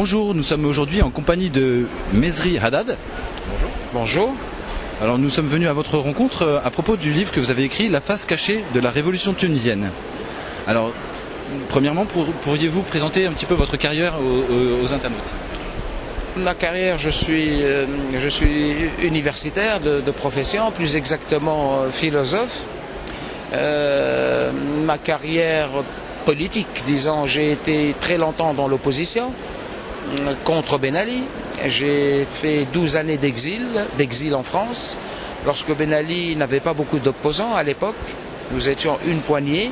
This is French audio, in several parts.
Bonjour, nous sommes aujourd'hui en compagnie de Mesri Haddad. Bonjour. Bonjour. Alors nous sommes venus à votre rencontre à propos du livre que vous avez écrit, La face cachée de la révolution tunisienne. Alors, premièrement, pourriez-vous présenter un petit peu votre carrière aux internautes? Ma carrière, je suis universitaire de profession, plus exactement philosophe. Ma carrière politique, disons, j'ai été très longtemps dans l'opposition contre Ben Ali. J'ai fait 12 années d'exil en France, lorsque Ben Ali n'avait pas beaucoup d'opposants à l'époque. Nous étions une poignée.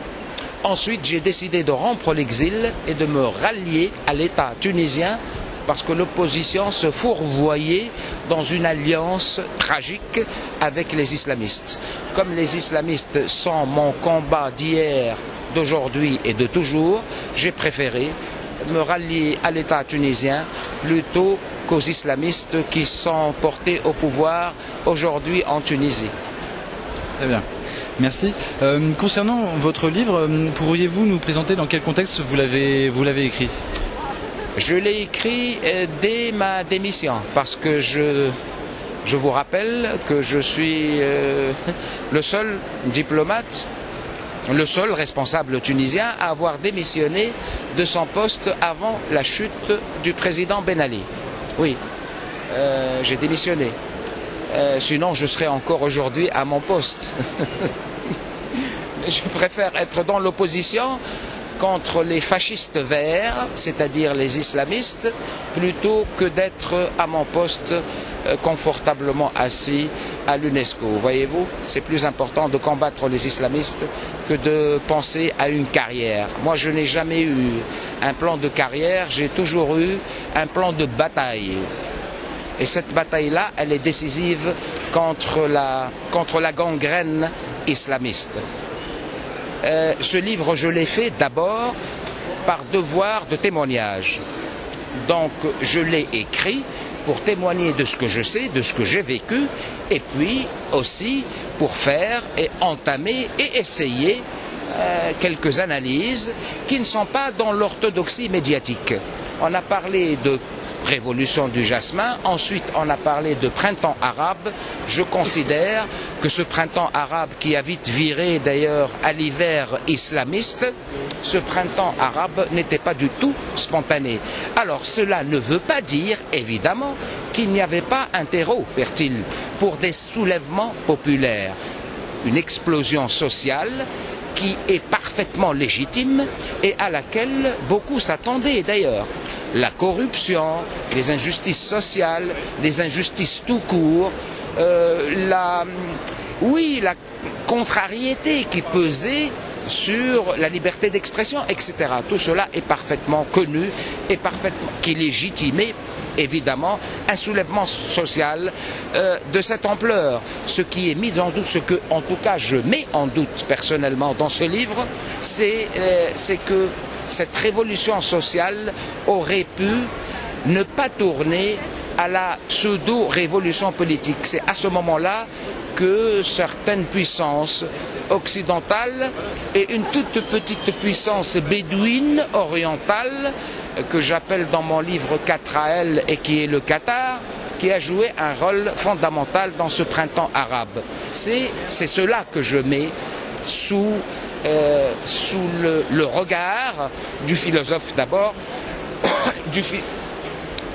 Ensuite, j'ai décidé de rompre l'exil et de me rallier à l'État tunisien parce que l'opposition se fourvoyait dans une alliance tragique avec les islamistes. Comme les islamistes sont mon combat d'hier, d'aujourd'hui et de toujours, j'ai préféré me rallier à l'État tunisien plutôt qu'aux islamistes qui sont portés au pouvoir aujourd'hui en Tunisie. Très bien. Merci. Concernant votre livre, pourriez-vous nous présenter dans quel contexte vous l'avez écrit? Je l'ai écrit dès ma démission, parce que je vous rappelle que je suis le seul diplomate, le seul responsable tunisien à avoir démissionné de son poste avant la chute du président Ben Ali. Oui, j'ai démissionné. Sinon, je serais encore aujourd'hui à mon poste. Je préfère être dans l'opposition contre les fascistes verts, c'est-à-dire les islamistes, plutôt que d'être à mon poste confortablement assis à l'UNESCO. Voyez-vous, c'est plus important de combattre les islamistes que de penser à une carrière. Moi, je n'ai jamais eu un plan de carrière, j'ai toujours eu un plan de bataille. Et cette bataille-là, elle est décisive contre la gangrène islamiste. Ce livre, je l'ai fait d'abord par devoir de témoignage. Donc, je l'ai écrit pour témoigner de ce que je sais, de ce que j'ai vécu, et puis aussi pour faire et entamer et essayer quelques analyses qui ne sont pas dans l'orthodoxie médiatique. On a parlé de révolution du jasmin, ensuite on a parlé de printemps arabe. Je considère que ce printemps arabe qui a vite viré d'ailleurs à l'hiver islamiste, ce printemps arabe n'était pas du tout spontané. Alors cela ne veut pas dire évidemment qu'il n'y avait pas un terreau fertile pour des soulèvements populaires, une explosion sociale qui est parfaitement légitime et à laquelle beaucoup s'attendaient d'ailleurs. La corruption, les injustices sociales, les injustices tout court, la contrariété qui pesait sur la liberté d'expression, etc. Tout cela est parfaitement connu et qui légitimait évidemment un soulèvement social de cette ampleur. Ce qui est mis en doute, ce que en tout cas je mets en doute personnellement dans ce livre, c'est que cette révolution sociale aurait pu ne pas tourner à la pseudo-révolution politique. C'est à ce moment-là que certaines puissances occidentales et une toute petite puissance bédouine orientale, que j'appelle dans mon livre Qatraël et qui est le Qatar, qui a joué un rôle fondamental dans ce printemps arabe. C'est cela que je mets sous le regard du philosophe d'abord,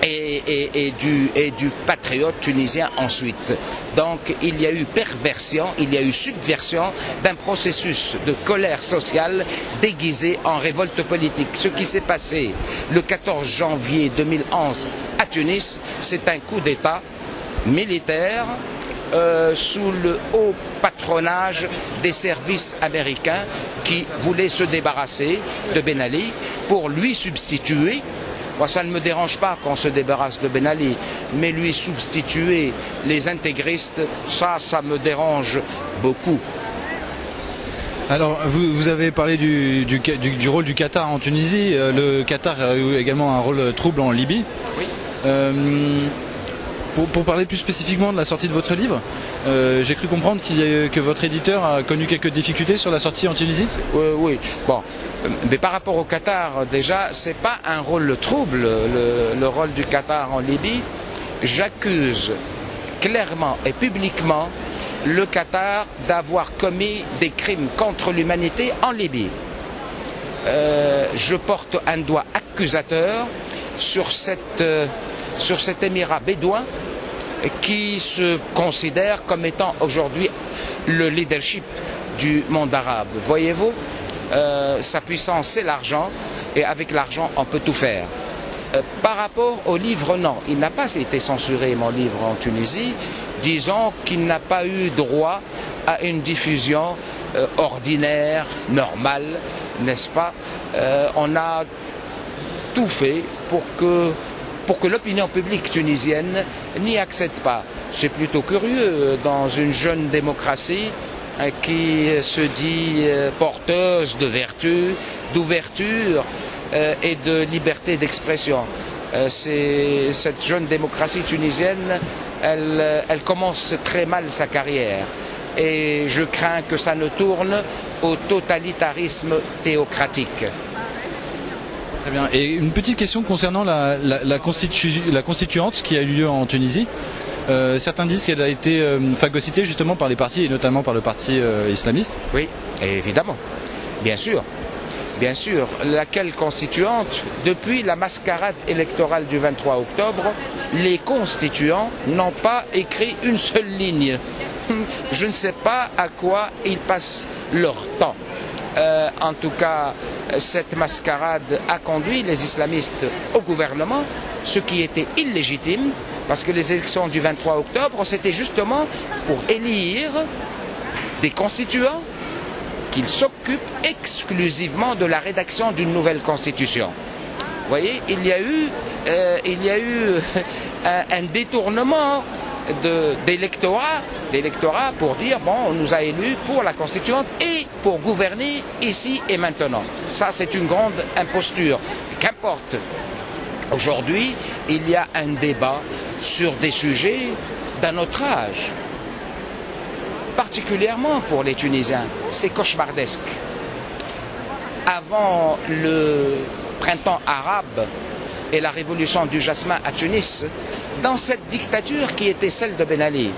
et du patriote tunisien ensuite. Donc il y a eu perversion, il y a eu subversion d'un processus de colère sociale déguisé en révolte politique. Ce qui s'est passé le 14 janvier 2011 à Tunis, c'est un coup d'État militaire sous le haut patronage des services américains qui voulaient se débarrasser de Ben Ali pour lui substituer. Moi, ça ne me dérange pas qu'on se débarrasse de Ben Ali, mais lui substituer les intégristes, ça me dérange beaucoup. Alors, vous avez parlé du rôle du Qatar en Tunisie. Le Qatar a eu également un rôle trouble en Libye. Oui. Pour parler plus spécifiquement de la sortie de votre livre, j'ai cru comprendre que votre éditeur a connu quelques difficultés sur la sortie en Tunisie. Oui, bon, mais par rapport au Qatar, déjà, c'est pas un rôle trouble, le rôle du Qatar en Libye. J'accuse clairement et publiquement le Qatar d'avoir commis des crimes contre l'humanité en Libye. Je porte un doigt accusateur sur cet émirat bédouin qui se considère comme étant aujourd'hui le leadership du monde arabe. Voyez-vous, sa puissance c'est l'argent et avec l'argent on peut tout faire. Par rapport au livre, non, il n'a pas été censuré, mon livre en Tunisie. Disons qu'il n'a pas eu droit à une diffusion ordinaire, normale, n'est-ce pas? On a tout fait pour que l'opinion publique tunisienne n'y accède pas. C'est plutôt curieux dans une jeune démocratie qui se dit porteuse de vertu, d'ouverture et de liberté d'expression. Cette jeune démocratie tunisienne, elle commence très mal sa carrière et je crains que ça ne tourne au totalitarisme théocratique. Très bien. Et une petite question concernant la constituante qui a eu lieu en Tunisie. Certains disent qu'elle a été phagocytée justement par les partis et notamment par le parti islamiste. Oui, évidemment, bien sûr. Bien sûr, laquelle constituante, depuis la mascarade électorale du 23 octobre, les constituants n'ont pas écrit une seule ligne. Je ne sais pas à quoi ils passent leur temps. En tout cas, cette mascarade a conduit les islamistes au gouvernement, ce qui était illégitime, parce que les élections du 23 octobre, c'était justement pour élire des constituants qu'ils s'occupent exclusivement de la rédaction d'une nouvelle constitution. Vous voyez, il y a eu un détournement d'électorat pour dire bon, on nous a élus pour la constituante et pour gouverner ici et maintenant. Ça, c'est une grande imposture. Qu'importe. Aujourd'hui, il y a un débat sur des sujets d'un autre âge. Particulièrement pour les Tunisiens, c'est cauchemardesque. Avant le printemps arabe et la révolution du jasmin à Tunis, dans cette dictature qui était celle de Ben Ali,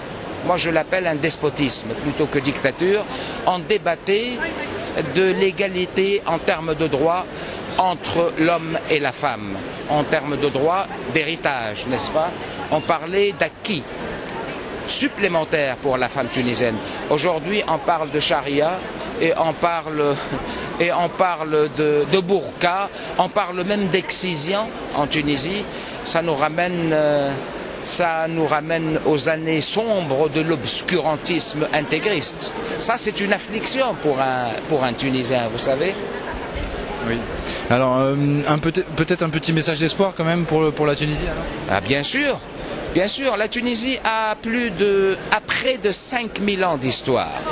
moi je l'appelle un despotisme plutôt que dictature, on débattait de l'égalité en termes de droits entre l'homme et la femme, en termes de droits d'héritage, n'est-ce pas? On parlait d'acquis supplémentaire pour la femme tunisienne. Aujourd'hui, on parle de charia et on parle de burqa, on parle même d'excision en Tunisie. Ça nous ramène aux années sombres de l'obscurantisme intégriste. Ça, c'est une affliction pour un Tunisien, vous savez. Oui. Alors, peut-être un petit message d'espoir quand même pour la Tunisie alors. Ah, bien sûr. Bien sûr, la Tunisie a près de 5000 ans d'histoire.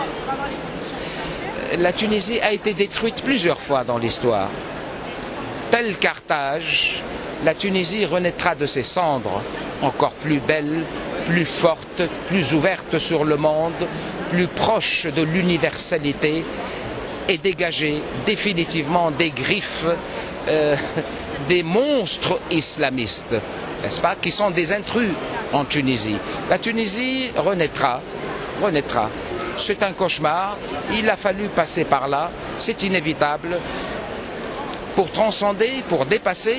La Tunisie a été détruite plusieurs fois dans l'histoire. Tel Carthage, la Tunisie renaîtra de ses cendres, encore plus belle, plus forte, plus ouverte sur le monde, plus proche de l'universalité et dégager définitivement des griffes des monstres islamistes, n'est-ce pas, qui sont des intrus en Tunisie. La Tunisie renaîtra. C'est un cauchemar, il a fallu passer par là, c'est inévitable. Pour transcender, pour dépasser,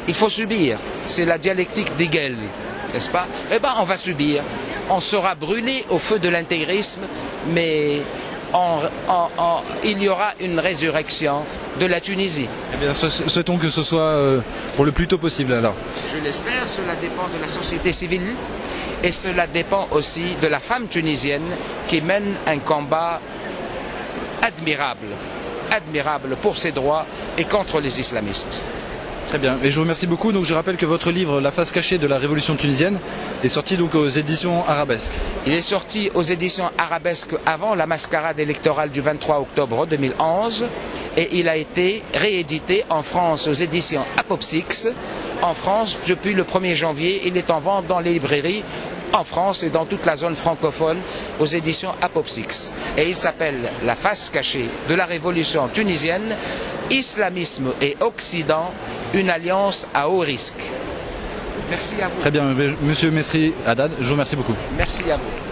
il faut subir. C'est la dialectique d'Hegel, n'est-ce pas? Eh bien, on va subir. On sera brûlé au feu de l'intégrisme, mais il y aura une résurrection de la Tunisie. Eh bien, souhaitons que ce soit pour le plus tôt possible alors. Je l'espère, cela dépend de la société civile et cela dépend aussi de la femme tunisienne qui mène un combat admirable pour ses droits et contre les islamistes. Très bien, et je vous remercie beaucoup. Donc je rappelle que votre livre La face cachée de la révolution tunisienne est sorti donc aux éditions Arabesque. Il est sorti aux éditions Arabesque avant la mascarade électorale du 23 octobre 2011 et il a été réédité en France aux éditions Apopsyx en France depuis le 1er janvier. Il est en vente dans les librairies en France et dans toute la zone francophone aux éditions Apopsix. Et il s'appelle La face cachée de la révolution tunisienne, islamisme et Occident, une alliance à haut risque. Merci à vous. Très bien, monsieur Mesri Haddad, je vous remercie beaucoup. Merci à vous.